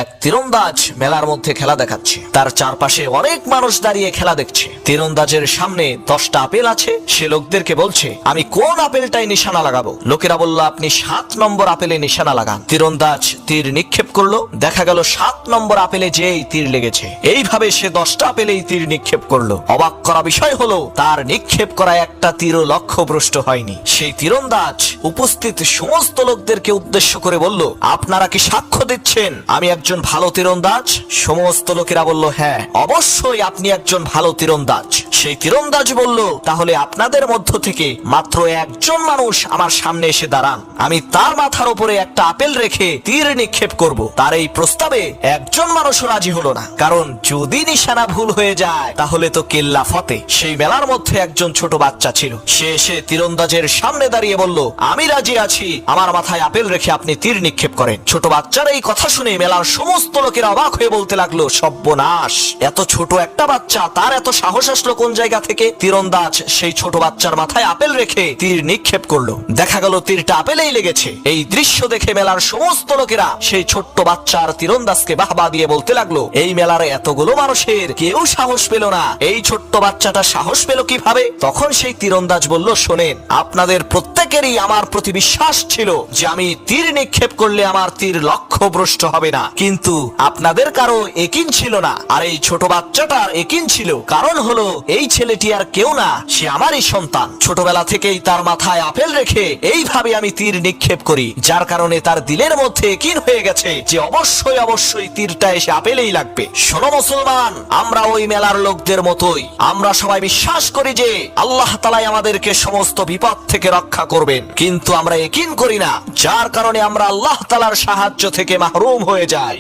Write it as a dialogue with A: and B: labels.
A: এক তীরন্দাজ মেলার মধ্যে খেলা দেখাচ্ছে। তার চারপাশে অনেক মানুষ দাঁড়িয়ে খেলা দেখছে। তীরন্দাজের সামনে 10টা আপেল আছে। সে লোকদেরকে বলছে, আমি কোন আপেলটাই নিশানা লাগাবো? লোকেরা বলল, আপনি 7 নম্বর আপেলে নিশানা লাগান। তীরন্দাজ তীর নিক্ষেপ করলো। দেখা গেল 7 নম্বর আপেলে যেই তীর লেগেছে। এইভাবে সে 10টা আপেলেই তীর নিক্ষেপ করলো। অবাক করা বিষয় হলো, তার নিক্ষেপ করা একটা তীরও লক্ষ্যভ্রষ্ট হয়নি। সেই তীরন্দাজ উপস্থিত সমস্ত লোকদেরকে উদ্দেশ্য করে বলল, আপনারা কি সাক্ষ্য দিচ্ছেন আমি একজন ভালো তীরন্দাজ? সমস্ত লোকেরা বলল, হ্যাঁ, অবশ্যই আপনি একজন ভালো তীরন্দাজ। সেই তীরন্দাজ বলল, তাহলে আপনাদের মধ্য থেকে মাত্র একজন মানুষ আমার সামনে এসে দাঁড়ান, আমি তার মাথার উপরে একটা আপেল রেখে তীর নিক্ষেপ করব। তার এই প্রস্তাবে একজন মানুষও রাজি হলো না, কারণ যদি নিশানা ভুল হয়ে যায় তাহলে তো কেল্লা ফতে। সেই মেলার মধ্যে একজন ছোট বাচ্চা ছিল। সে এসে তীরন্দাজের সামনে দাঁড়িয়ে বলল, আমি রাজি আছি, আমার মাথায় আপেল রেখে আপনি তীর নিক্ষেপ করেন। ছোট বাচ্চার এই কথা শুনে মেলার সমস্ত লোকেরা অবাক হয়ে বলতে লাগলো, সর্বনাশ, এত ছোট একটা বাচ্চা, তার এত সাহস আসলো কোন জায়গা থেকে? তীরন্দাজ সেই ছোট বাচ্চার মাথায় আপেল রেখে তীর নিক্ষেপ করলো। দেখা গেল তীরটা আপেলেই লেগেছে। এই দৃশ্য দেখে মেলার সমস্ত লোকেরা সেই ছোট্ট বাচ্চার তীরন্দাজকে বাহবা দিয়ে বলতে লাগলো, এই মেলার এতগুলো মানুষের কেউ সাহস পেল না, এই ছোট্ট বাচ্চাটা সাহস পেল কিভাবে? তখন সেই তীরন্দাজ বলল, শোনেন, আপনাদের প্রত্যেকেরই আমার প্রতি বিশ্বাস ছিল যে আমি তীর নিক্ষেপ করলে আমার তীর লক্ষ্যভ্রষ্ট হবে না, কিন্তু আপনাদের কারো একিন ছিল না। আর এই ছোট বাচ্চাটার একিন ছিল। কারণ হলো, এই ছেলেটি আর কেউ না, সে আমারই সন্তান। ছোটবেলা থেকেই তার মাথায় আপেল রেখে এইভাবে আমি তীর নিক্ষেপ করি, যার কারণে তার দিলের মধ্যে একিন হয়ে গেছে যে অবশ্যই অবশ্যই তীরটা এসে আপেলেই লাগবে। শোনো মুসলমান, আমরা ওই মেলার লোকদের মতোই, আমরা সবাই বিশ্বাস করি যে আল্লাহ তাআলা আমাদেরকে সমস্ত বিপদ থেকে রক্ষা করবেন, কিন্তু আমরা একিন করি না, যার কারণে আমরা আল্লাহ তাআলার সাহায্য থেকে মাহরুম হয়ে যাই।